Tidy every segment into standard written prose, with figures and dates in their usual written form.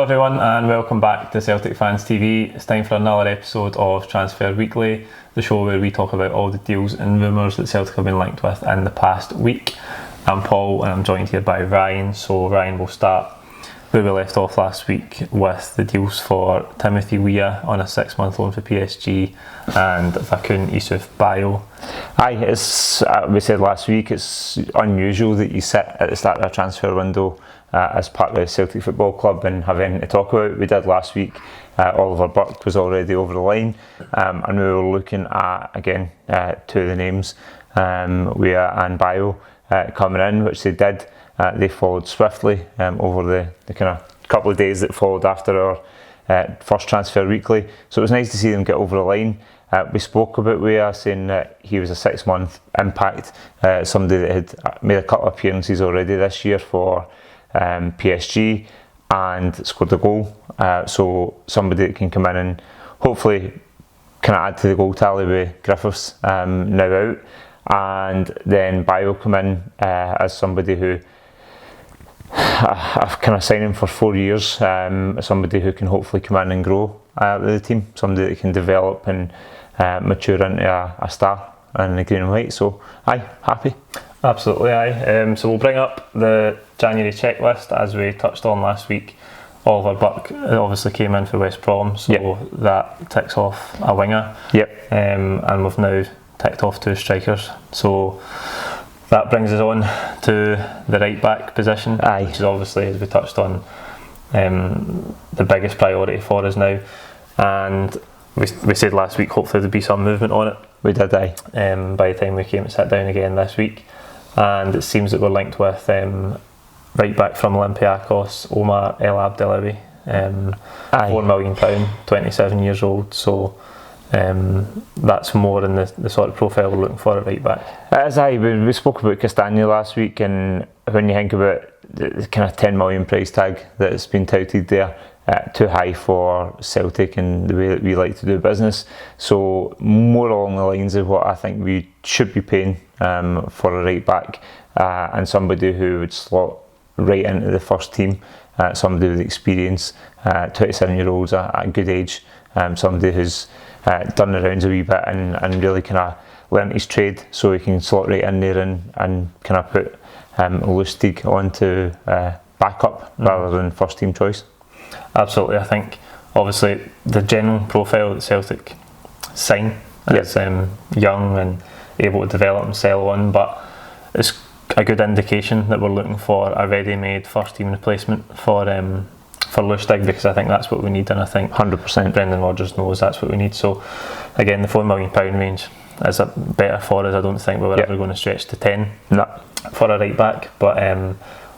everyone and welcome back to Celtic Fans TV. It's time for another episode of Transfer Weekly, the show where we talk about all the deals and rumours that Celtic have been linked with in the past week. I'm Paul and I'm joined here by Ryan. So Ryan, will start where we left off last week with the deals for Timothy Weah on a 6-month loan for PSG and Vakun Issouf-Bio. Aye, it's, we said last week, it's unusual that you sit at the start of a transfer window as part of the Celtic Football Club and have anything to talk about. We did last week. Oliver Burke was already over the line, and we were looking at, again, two of the names, Weah and Bio, coming in, which they did. They followed swiftly over the kind of couple of days that followed after our first Transfer Weekly. So it was nice to see them get over the line. We spoke about Weah, saying that he was a 6-month impact, somebody that had made a couple of appearances already this year for PSG and scored a goal. So somebody that can come in and hopefully kind of add to the goal tally with Griffiths now out. And then Bio come in as somebody who I've kind of signed him for 4 years, somebody who can hopefully come in and grow with the team, somebody that can develop and mature into a star in the green and white. So aye, happy. Absolutely, aye. So we'll bring up the January checklist as we touched on last week. Oliver Burke obviously came in for West Brom, so that ticks off a winger. Yep. And we've now ticked off 2 strikers. So that brings us on to the right back position, which is obviously, as we touched on, the biggest priority for us now. And we said last week hopefully there'd be some movement on it. We did, aye. By the time we came to sit down again this week. And it seems that we're linked with right back from Olympiacos, Omar El Abdelawi, £4 million, 27 years old. So that's more in the sort of profile we're looking for at right back. It is, aye. We spoke about Castagna last week, and when you think about the kind of 10 million price tag that's been touted there, too high for Celtic and the way that we like to do business. So more along the lines of what I think we should be paying for a right back, and somebody who would slot right into the first team, somebody with experience, 27-year-olds at a good age, somebody who's done the rounds a wee bit and really kind of learnt his trade, so he can slot right in there and kind of put Lustig onto backup rather than first team choice. Absolutely. I think obviously the general profile that Celtic sign is young and able to develop and sell on, but it's a good indication that we're looking for a ready-made first team replacement for Lustig, because I think that's what we need, and I think 100% Brendan Rodgers knows that's what we need. So again, the £4 million range is better for us. I don't think we were ever going to stretch to 10 for a right back, but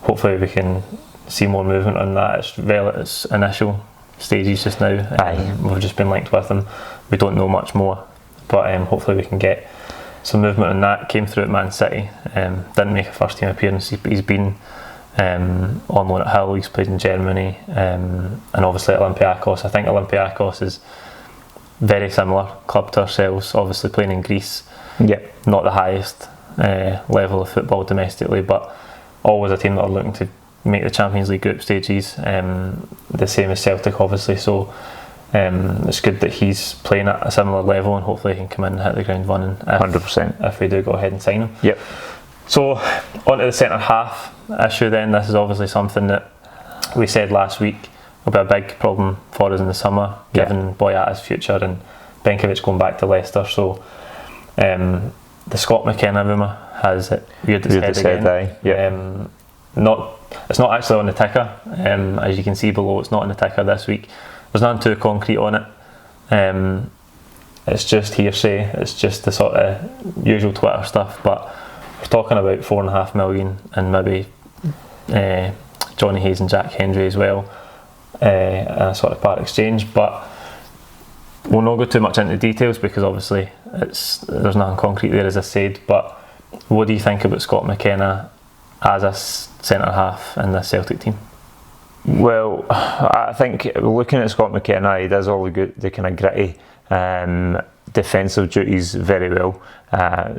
hopefully we can see more movement on that. It's initial stages just now. We've just been linked with him. We don't know much more, but hopefully we can get some movement on that. Came through at Man City, didn't make a first team appearance. He's been on loan at Hull, he's played in Germany, and obviously at Olympiacos. I think Olympiacos is very similar club to ourselves, obviously playing in Greece. Not the highest level of football domestically, but always a team that are looking to make the Champions League group stages, the same as Celtic obviously. So it's good that he's playing at a similar level, and hopefully he can come in and hit the ground running 100% if we do go ahead and sign him. So onto the centre half issue then. This is obviously something that we said last week will be a big problem for us in the summer, given Boyata's future and Benkovic going back to Leicester. So the Scott McKenna rumour has it reared its head again. It's not actually on the ticker, as you can see below. It's not on the ticker this week. There's nothing too concrete on it. It's just hearsay. It's just the sort of usual Twitter stuff, but we're talking about $4.5 million and maybe Johnny Hayes and Jack Hendry as well, a sort of part exchange. But we'll not go too much into details because obviously there's nothing concrete there, as I said. But what do you think about Scott McKenna as a centre half in the Celtic team? Well, I think looking at Scott McKenna, he does all the kind of gritty defensive duties very well.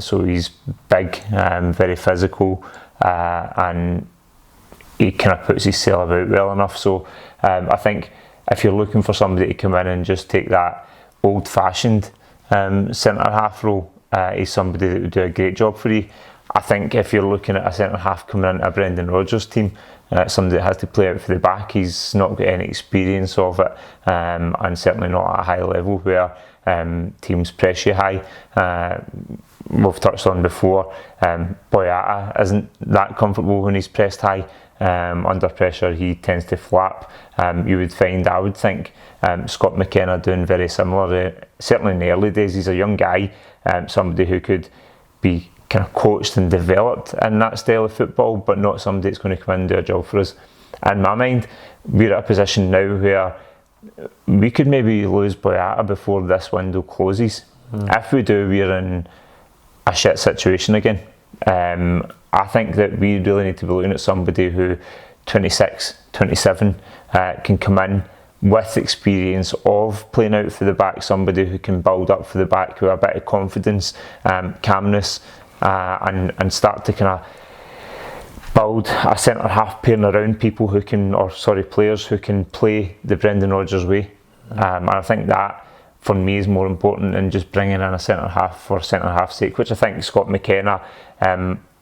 So he's big, very physical, and he kind of puts his sail about well enough. So I think if you're looking for somebody to come in and just take that old-fashioned centre-half role, he's somebody that would do a great job for you. I think if you're looking at a centre-half coming into a Brendan Rodgers team, somebody that has to play out for the back, he's not got any experience of it, and certainly not at a high level where teams press you high. We've touched on before, Boyata isn't that comfortable when he's pressed high. Under pressure he tends to flap. You would find, I would think, Scott McKenna doing very similar, certainly in the early days. He's a young guy, somebody who could be kind of coached and developed in that style of football, but not somebody that's going to come in and do a job for us. In my mind, we're at a position now where we could maybe lose Boyata before this window closes. If we do, we're in a shit situation again. I think that we really need to be looking at somebody who 26, 27 can come in with experience of playing out for the back, somebody who can build up for the back with a bit of confidence, calmness, and start to kind of build a centre half pairing around people who can, players who can play the Brendan Rodgers way. And I think that for me is more important than just bringing in a centre half for centre half's sake, which I think Scott McKenna,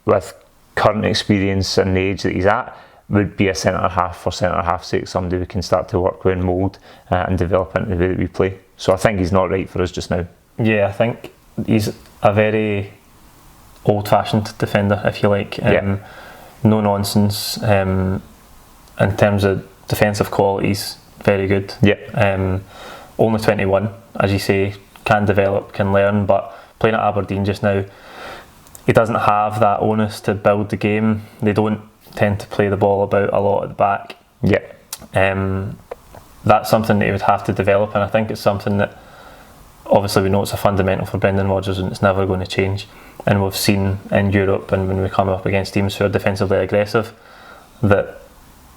with current experience and the age that he's at, would be a centre half for centre half's sake, somebody we can start to work with and mould and develop into the way that we play. So I think he's not right for us just now. Yeah, I think he's a very old-fashioned defender, if you like. No nonsense. In terms of defensive qualities, very good. Only 21, as you say, can develop, can learn, but playing at Aberdeen just now, he doesn't have that onus to build the game. They don't tend to play the ball about a lot at the back. That's something that he would have to develop, and I think it's something that obviously we know it's a fundamental for Brendan Rodgers and it's never going to change. And we've seen in Europe, and when we come up against teams who are defensively aggressive, that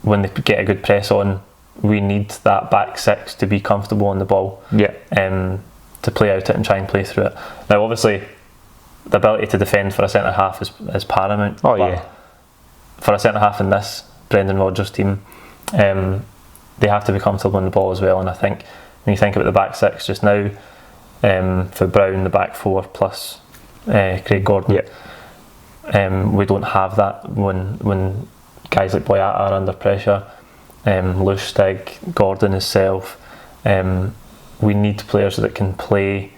when they get a good press on, we need that back six to be comfortable on the ball, to play out it and try and play through it. Now obviously the ability to defend for a centre half is paramount. For a centre half in this Brendan Rodgers team, they have to be comfortable on the ball as well. And I think when you think about the back six just now, for Brown, the back four plus Craig Gordon, we don't have that when guys like Boyata are under pressure. Lustig, Gordon himself, we need players that can play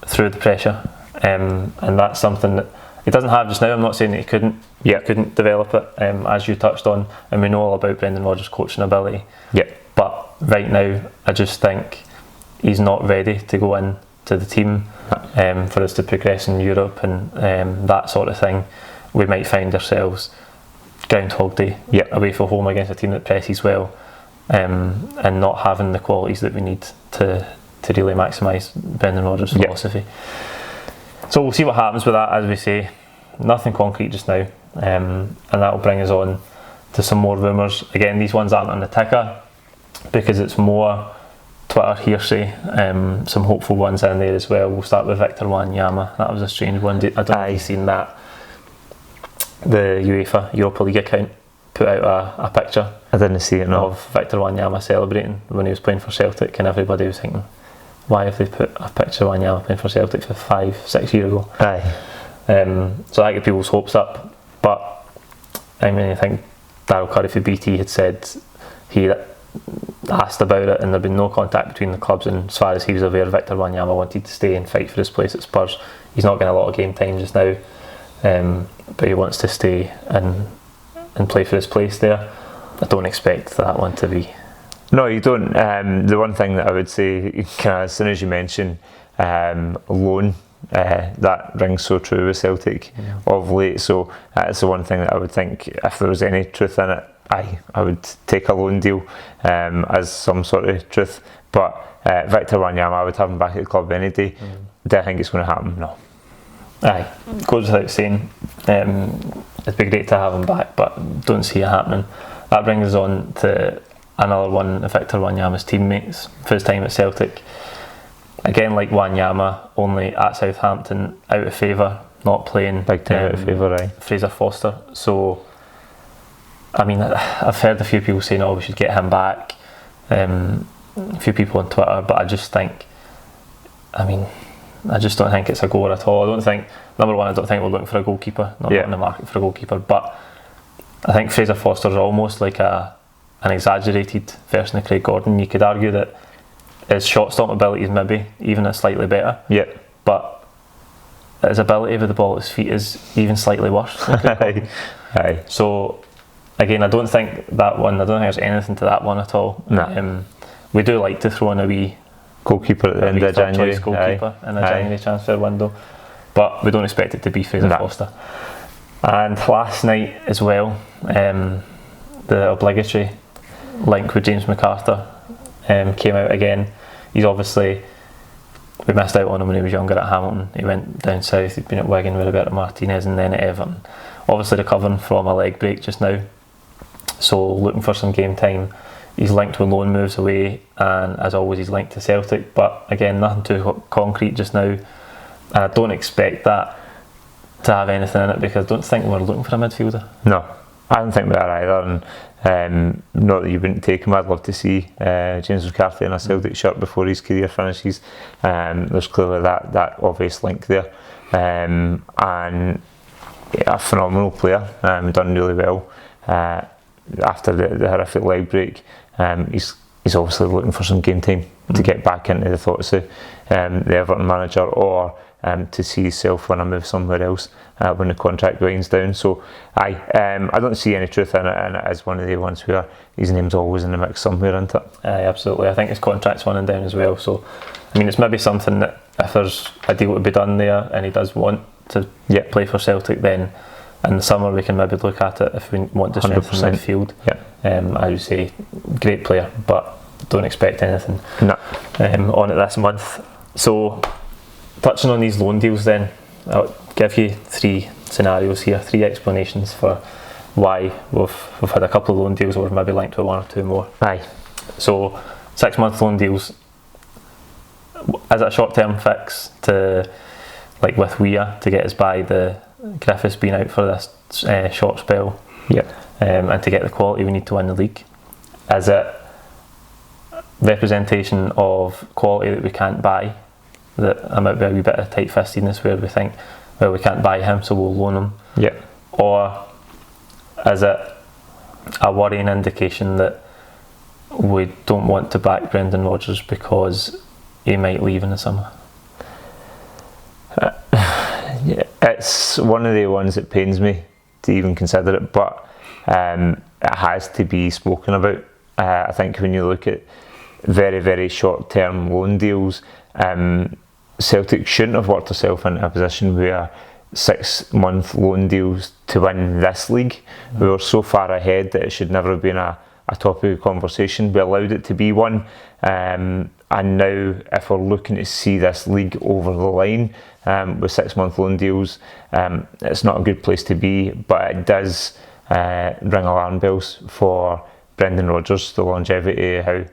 through the pressure, and that's something that he doesn't have just now. I'm not saying that he couldn't develop it, as you touched on, and we know all about Brendan Rodgers' coaching ability. But right now, I just think he's not ready to go in to the team for us to progress in Europe and that sort of thing. We might find ourselves Groundhog Day away from home against a team that presses well, and not having the qualities that we need to really maximise Brendan Rodgers' philosophy. So we'll see what happens with that. As we say, nothing concrete just now, and that will bring us on to some more rumours. Again, these ones aren't on the ticker because it's more Twitter hearsay. Some hopeful ones in there as well. We'll start with Victor Wanyama. That was a strange one. I don't know if you've seen that. The UEFA Europa League account put out a picture. I didn't see it, no. Of Victor Wanyama celebrating when he was playing for Celtic, and everybody was thinking, why have they put a picture of Wanyama playing for Celtic for 5-6 years ago? So that got people's hopes up. But I mean, I think Daryl Curry for BT had said he asked about it and there'd been no contact between the clubs, and as far as he was aware, Victor Wanyama wanted to stay and fight for his place at Spurs. He's not getting a lot of game time just now, but he wants to stay and play for his place there. I don't expect that one to be. No, you don't. The one thing that I would say, kind of, as soon as you mention loan, that rings so true with Celtic of late. So that's the one thing that I would think, if there was any truth in it, I would take a loan deal as some sort of truth. But Victor Wanyama, I would have him back at the club any day. Do I think it's going to happen? No. Goes without saying. It'd be great to have him back, but don't see it happening. That brings us on to another one of Victor Wanyama's teammates for his time at Celtic. Again, like Wanyama, only at Southampton, out of favour, not playing. Big time out of favour, Fraser Foster. So I mean, I've heard a few people saying, "Oh, we should get him back." A few people on Twitter, but I just don't think it's a goer at all. I don't think, number one, I don't think we're looking for a goalkeeper, not in the market for a goalkeeper, but I think Fraser Foster's almost like an exaggerated version of Craig Gordon. You could argue that his shot stop ability is maybe even slightly better, but his ability with the ball at his feet is even slightly worse. Aye. So again, I don't think there's anything to that one at all. No. We do like to throw in a wee goalkeeper at the end of January. Goalkeeper in a January transfer window, but we don't expect it to be Fraser Foster. And last night as well, the obligatory link with James McArthur came out again. We missed out on him when he was younger at Hamilton. He went down south. He'd been at Wigan with Roberto Martinez and then at Everton. Obviously recovering from a leg break just now, so looking for some game time. He's linked with loan moves away, and as always he's linked to Celtic, but again nothing too concrete just now, and I don't expect that to have anything in it because I don't think we're looking for a midfielder. No, I don't think we are either, and not that you wouldn't take him. I'd love to see James McCarthy in a Celtic shirt before his career finishes. There's clearly that obvious link there, and a phenomenal player, done really well after the horrific leg break. He's obviously looking for some game time to get back into the thoughts of the Everton manager, or to see himself win a move somewhere else when the contract winds down. So I don't see any truth in it, and it is one of the ones where his name's always in the mix somewhere, isn't it? Absolutely. I think his contract's running down as well, so I mean it's maybe something that if there's a deal to be done there and he does want to play for Celtic, then in the summer we can maybe look at it if we want to strengthen midfield. I would say great player, but don't expect anything on it this month. So touching on these loan deals then, I'll give you 3 scenarios here, 3 explanations for why we've had a couple of loan deals or we've maybe linked with 1 or 2 more. So 6-month loan deals, is it a short-term fix to, like with Weah, to get us by the Griffiths being out for this short spell, and to get the quality we need to win the league? Is it representation of quality that we can't buy, that there might be a wee bit of tight-fistedness where we think, well, we can't buy him so we'll loan him? Or is it a worrying indication that we don't want to back Brendan Rodgers because he might leave in the summer? It's one of the ones that pains me to even consider it, but it has to be spoken about. I think when you look at very, very short-term loan deals, Celtic shouldn't have worked themselves into a position where 6-month loan deals to win this league. We were so far ahead that it should never have been a topic of conversation. We allowed it to be one, and now if we're looking to see this league over the line with 6-month loan deals, it's not a good place to be, but it does ring alarm bells for Brendan Rodgers, the longevity, how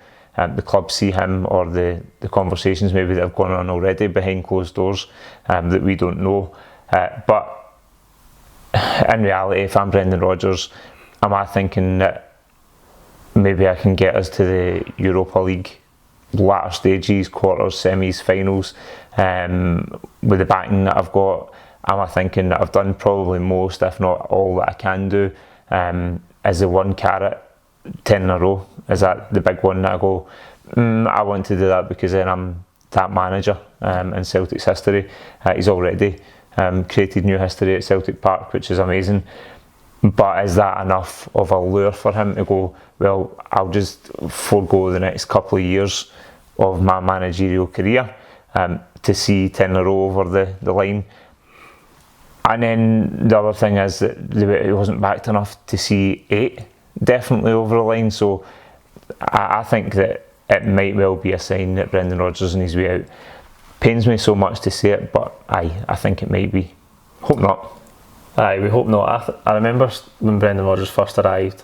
the club see him, or the conversations maybe that have gone on already behind closed doors that we don't know. But in reality, if I'm Brendan Rodgers, am I thinking that maybe I can get us to the Europa League latter stages, quarters, semis, finals, with the backing that I've got? Am I thinking that I've done probably most, if not all, that I can do? Is the one carrot 10 in a row? Is that the big one that I go, I want to do that because then I'm that manager in Celtic's history? He's already created new history at Celtic Park, which is amazing. But is that enough of a lure for him to go, well, I'll just forego the next couple of years of my managerial career to see 10 in a row over the line? And then the other thing is that he wasn't backed enough to see 8 definitely over the line. So I think that it might well be a sign that Brendan Rodgers on his way out. Pains me so much to say it, but I think it might be. Hope not. We hope not. I remember when Brendan Rodgers first arrived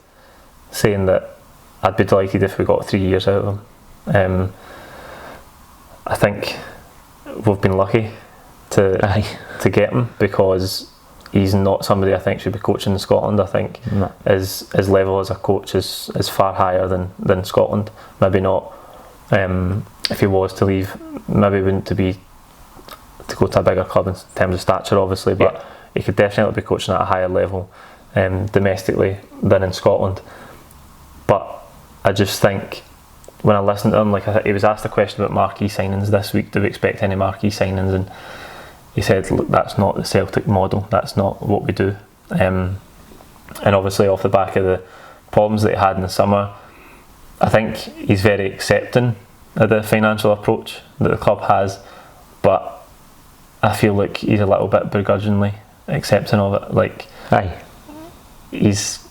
saying that I'd be delighted if we got 3 years out of him. I think we've been lucky to get him, because he's not somebody I think should be coaching in Scotland. I think his level as a coach is far higher than Scotland. Maybe not. If he was to leave, maybe wouldn't to go to a bigger club in terms of stature, obviously, but he could definitely be coaching at a higher level domestically than in Scotland. But I just think when I listened to him, like he was asked a question about marquee signings this week. Do we expect any marquee signings? And he said, look, that's not the Celtic model. That's not what we do. And obviously, off the back of the problems that he had in the summer, I think he's very accepting of the financial approach that the club has, but I feel like he's a little bit begrudgingly accepting of it. Like, he's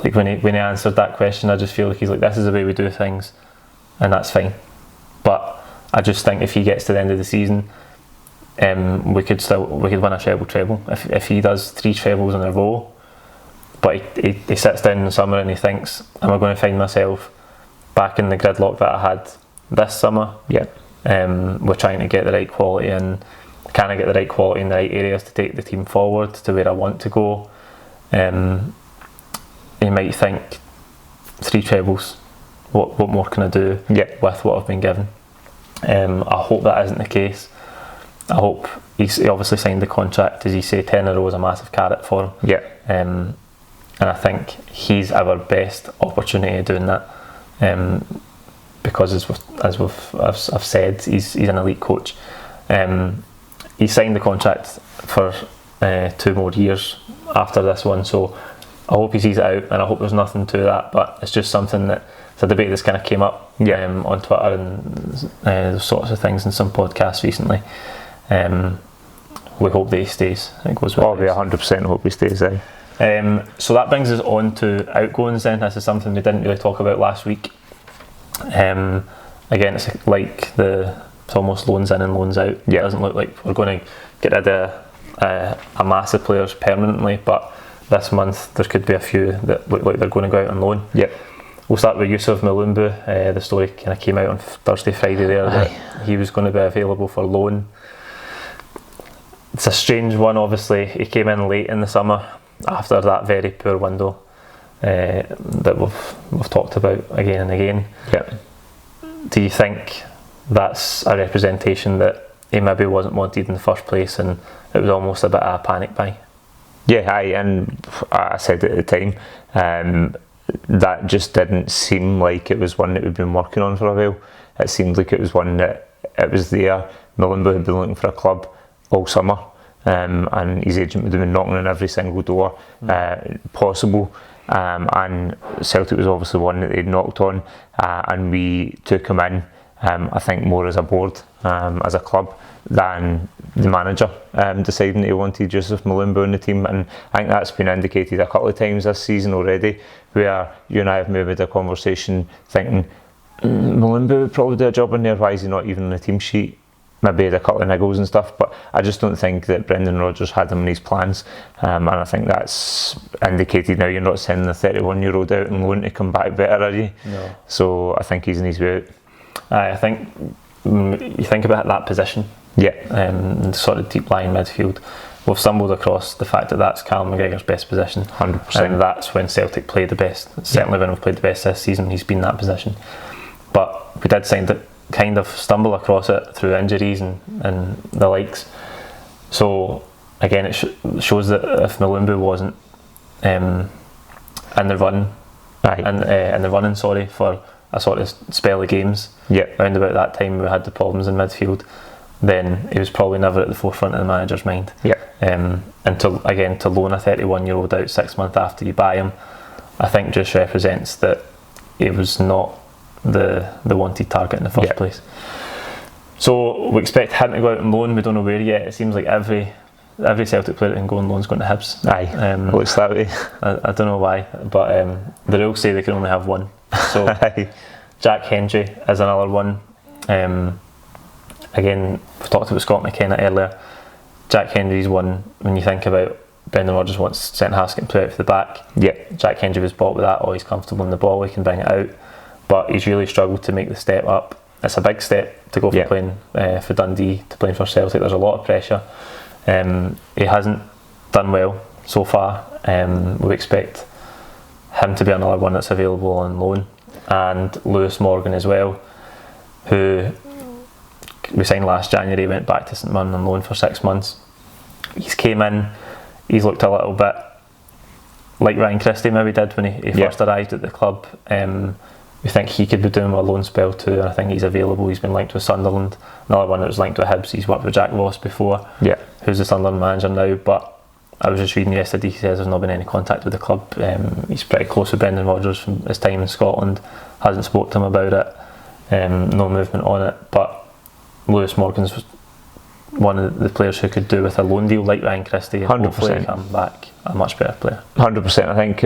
like when he answered that question, I just feel like he's like, this is the way we do things, and that's fine. But I just think if he gets to the end of the season, we could win a treble. If he does 3 trebles in a row, but he sits down in the summer and he thinks, am I going to find myself back in the gridlock that I had this summer? We're trying to get the right quality in. Can I get the right quality in the right areas to take the team forward to where I want to go? He might think 3 trebles, what more can I do with what I've been given? I hope that isn't the case. I hope he obviously signed the contract, as you say, 10 in a row is a massive carrot for him. And I think he's our best opportunity of doing that, because I've said, he's an elite coach. He signed the contract for 2 more years after this one, so I hope he sees it out, and I hope there's nothing to that. But it's just something that it's a debate that's kind of came up on Twitter and those sorts of things in some podcasts recently. We hope that he stays. I think we 100% hope he stays there. So that brings us on to outgoings then. This is something we didn't really talk about last week. Again, it's like it's almost loans in and loans out. It doesn't look like we're going to get rid of a mass of players permanently, but this month there could be a few that look like they're going to go out on loan. We'll start with Yusuf Mulumbu. The story kind of came out on Thursday, Friday there that he was going to be available for loan. It's a strange one, obviously. He came in late in the summer after that very poor window that we've talked about again and again. Do you think that's a representation that he maybe wasn't wanted in the first place and it was almost a bit of a panic buy? And I said at the time, that just didn't seem like it was one that we'd been working on for a while. It seemed like it was one that it was there. Mulumbu had been looking for a club all summer, and his agent would have been knocking on every single door possible, and Celtic was obviously one that they'd knocked on, and we took him in, I think more as a board, as a club, than the manager deciding he wanted Yusuf Mulumbu on the team. And I think that's been indicated a couple of times this season already, where you and I have maybe had a conversation thinking Mulumbu would probably do a job in there, why is he not even on the team sheet? Maybe had a couple of niggles and stuff, but I just don't think that Brendan Rodgers had him in his plans, and I think that's indicated now. You're not sending the 31-year-old out on loan to come back better, are you? No. So I think he's in his way out. I think you think about that position, sort of deep lying midfield. We've stumbled across the fact that that's Callum McGregor's best position, 100%. and that's when Celtic played the best. Certainly when we've played the best this season, he's been in that position. But we did kind of stumble across it through injuries and the likes. So again, it shows that if Mulumbu wasn't in the run, in the running, for a sort of spell of games, round about that time we had the problems in midfield, then he was probably never at the forefront of the manager's mind. And to loan a 31-year-old out 6 months after you buy him, I think just represents that he was not the wanted target in the first place. So we expect him to go out on loan. We don't know where yet. It seems like every Celtic player that can go on loan is going to Hibs. Looks that way. I don't know why, but the rules say they can only have one. So Jack Hendry is another one. Again, we talked about Scott McKenna earlier. Jack Hendry's one, when you think about Brendan Rodgers wants centre halves to play out for the back. Jack Hendry was bought with that. He's comfortable in the ball, he can bring it out, but he's really struggled to make the step up. It's a big step to go from playing for Dundee to playing for Celtic. There's a lot of pressure. He hasn't done well so far. We expect him to be another one that's available on loan, and Lewis Morgan as well, who we signed last January, went back to St Mirren on loan for 6 months. He's came in, he's looked a little bit like Ryan Christie maybe did when he first arrived at the club. We think he could be doing a loan spell too, and I think he's available. He's been linked with Sunderland. Another one that was linked with Hibs, he's worked with Jack Ross before, who's the Sunderland manager now, but I was just reading yesterday, he says there's not been any contact with the club. He's pretty close with Brendan Rodgers from his time in Scotland, hasn't spoke to him about it, no movement on it, but Lewis Morgan's one of the players who could do with a loan deal like Ryan Christie and 100%. hopefully come back a much better player. 100%. I think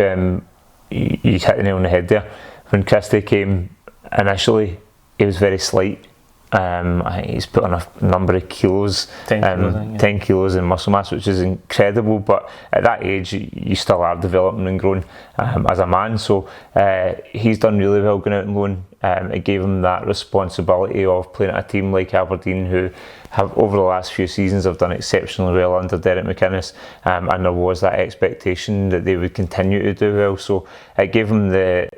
you hit the nail on the head there. When Christie came initially, he was very slight. I think he's put on a number of kilos, 10 kilos in muscle mass, which is incredible, but at that age you still are developing and growing as a man, so he's done really well going out on loan. It gave him that responsibility of playing at a team like Aberdeen, who have over the last few seasons have done exceptionally well under Derek McInnes, and there was that expectation that they would continue to do well, so it gave him the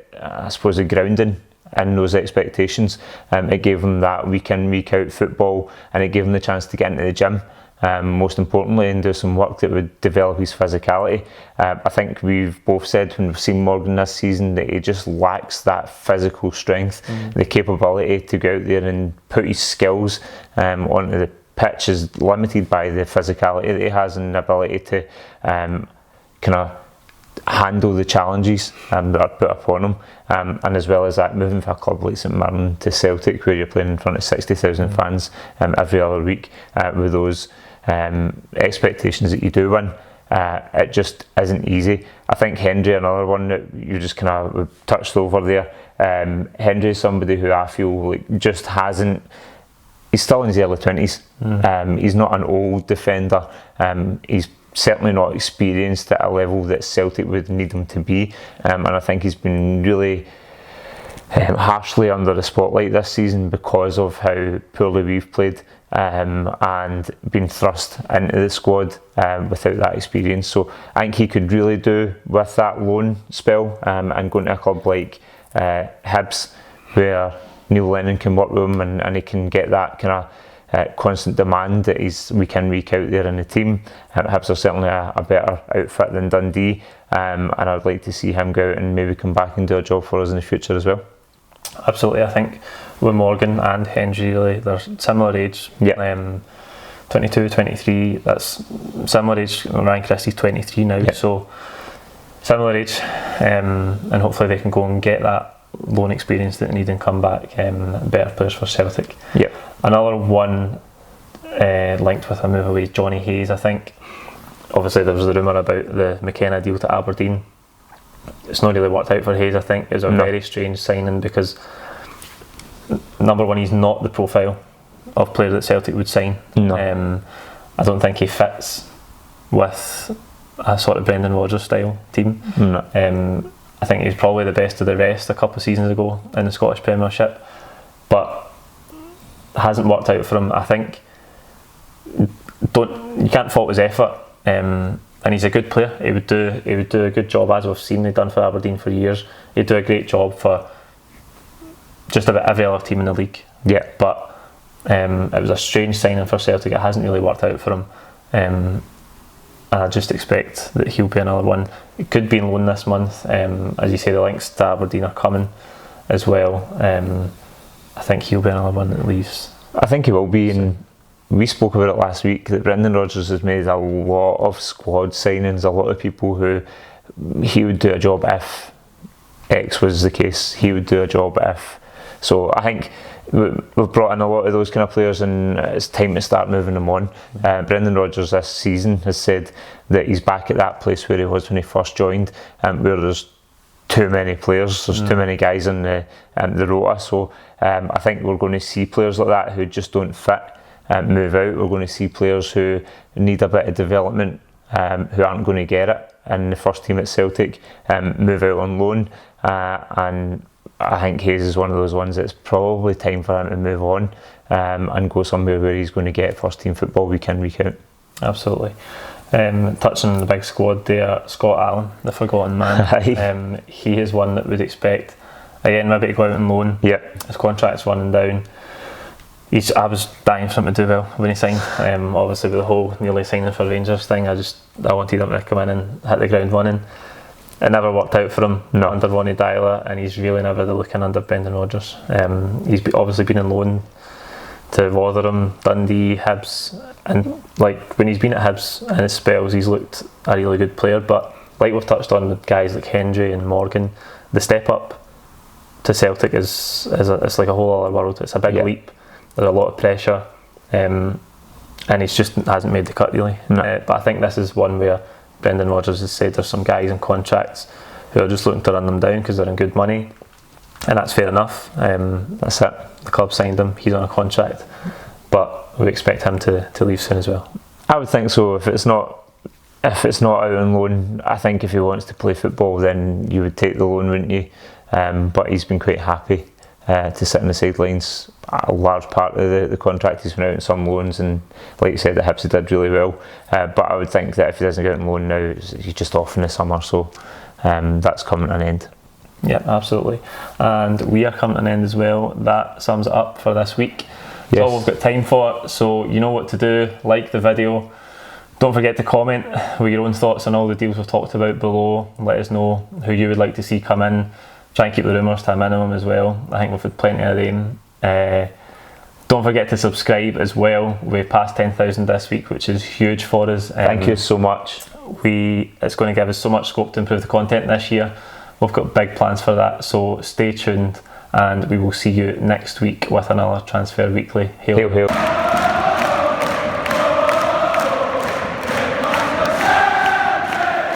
grounding in those expectations. It gave him that week in, week out football, and it gave him the chance to get into the gym, most importantly, and do some work that would develop his physicality. I think we've both said when we've seen Morgan this season that he just lacks that physical strength, the capability to go out there and put his skills onto the pitch is limited by the physicality that he has and the ability to kind of handle the challenges that are put upon him, and as well as that, moving from a club like St Mirren to Celtic, where you're playing in front of 60,000 fans every other week, with those expectations that you do win, it just isn't easy. I think Hendry, another one that you just kind of touched over there, Hendry is somebody who I feel like just hasn't, he's still in his early 20s, he's not an old defender, he's certainly not experienced at a level that Celtic would need him to be, and I think he's been really harshly under the spotlight this season because of how poorly we've played, and been thrust into the squad without that experience. So I think he could really do with that loan spell, and going to a club like Hibs, where Neil Lennon can work with him, and he can get that kind of constant demand that he's week in, week out there in the team. Hibs are certainly a better outfit than Dundee, and I'd like to see him go out and maybe come back and do a job for us in the future as well. Absolutely. I think with Morgan and Hendry, really, they're similar age, 22, 23, that's similar age. Ryan Christie's 23 now, so similar age, and hopefully they can go and get that loan experience that they need and come back better players for Celtic. Another one linked with a move away, Johnny Hayes. I think obviously there was the rumour about the McKenna deal to Aberdeen. It's not really worked out for Hayes. I think it was a very strange signing because, number one, he's not the profile of player that Celtic would sign. I don't think he fits with a sort of Brendan Rodgers style team. I think he's probably the best of the rest a couple of seasons ago in the Scottish Premiership, but hasn't worked out for him. I think you can't fault his effort, and he's a good player. He would do a good job, as we've seen he'd done for Aberdeen for years. He'd do a great job for just about every other team in the league. But it was a strange signing for Celtic. It hasn't really worked out for him, and I just expect that he'll be another one. It could be in loan this month. As you say, the links to Aberdeen are coming as well. I think he'll be another one that leaves. I think he will be, and we spoke about it last week that Brendan Rodgers has made a lot of squad signings, a lot of people who he would do a job if X was the case, he would do a job if. So I think we've brought in a lot of those kind of players, and it's time to start moving them on. Brendan Rodgers this season has said that he's back at that place where he was when he first joined, where there's too many players, there's too many guys in the rota. So I think we're going to see players like that who just don't fit move out. We're going to see players who need a bit of development, who aren't going to get it in the first team at Celtic, move out on loan, and I think Hayes is one of those ones that's probably time for him to move on, and go somewhere where he's going to get first team football week in, week out. Absolutely. Touching on the big squad there, Scott Allen, the forgotten man. He is one that would expect, again, maybe to go out on loan. His contract's running down. I was dying for him to do well when he signed. Obviously with the whole nearly signing for Rangers thing, I wanted him to come in and hit the ground running. It never worked out for him under Ronnie Dyler, and he's really never the looking under Brendan Rodgers. He's obviously been on loan to Rotherham, Dundee, Hibs, and like when he's been at Hibs in his spells, he's looked a really good player. But like we've touched on with guys like Hendry and Morgan, the step up to Celtic is it's like a whole other world. It's a big leap. There's a lot of pressure, and he's just hasn't made the cut really. But I think this is one where Brendan Rodgers has said there's some guys in contracts who are just looking to run them down because they're in good money, and that's fair enough. That's it. The club signed him. He's on a contract, but we expect him to leave soon as well. I would think so. If it's not out on loan, I think if he wants to play football, then you would take the loan, wouldn't you? But he's been quite happy to sit on the sidelines. A large part of the contract he's been out on some loans, and like you said, the Hibs did really well. But I would think that if he doesn't get on loan now, he's just off in the summer, so that's coming to an end. Yeah, absolutely. And we are coming to an end as well. That sums it up for this week. That's all we've got time for, so you know what to do. Like the video. Don't forget to comment with your own thoughts on all the deals we've talked about below. Let us know who you would like to see come in. Try and keep the rumours to a minimum as well. I think we've had plenty of them. Don't forget to subscribe as well. We passed 10,000 this week, which is huge for us. Thank you so much. It's going to give us so much scope to improve the content this year. We've got big plans for that, so stay tuned, and we will see you next week with another Transfer Weekly. Hail, hail.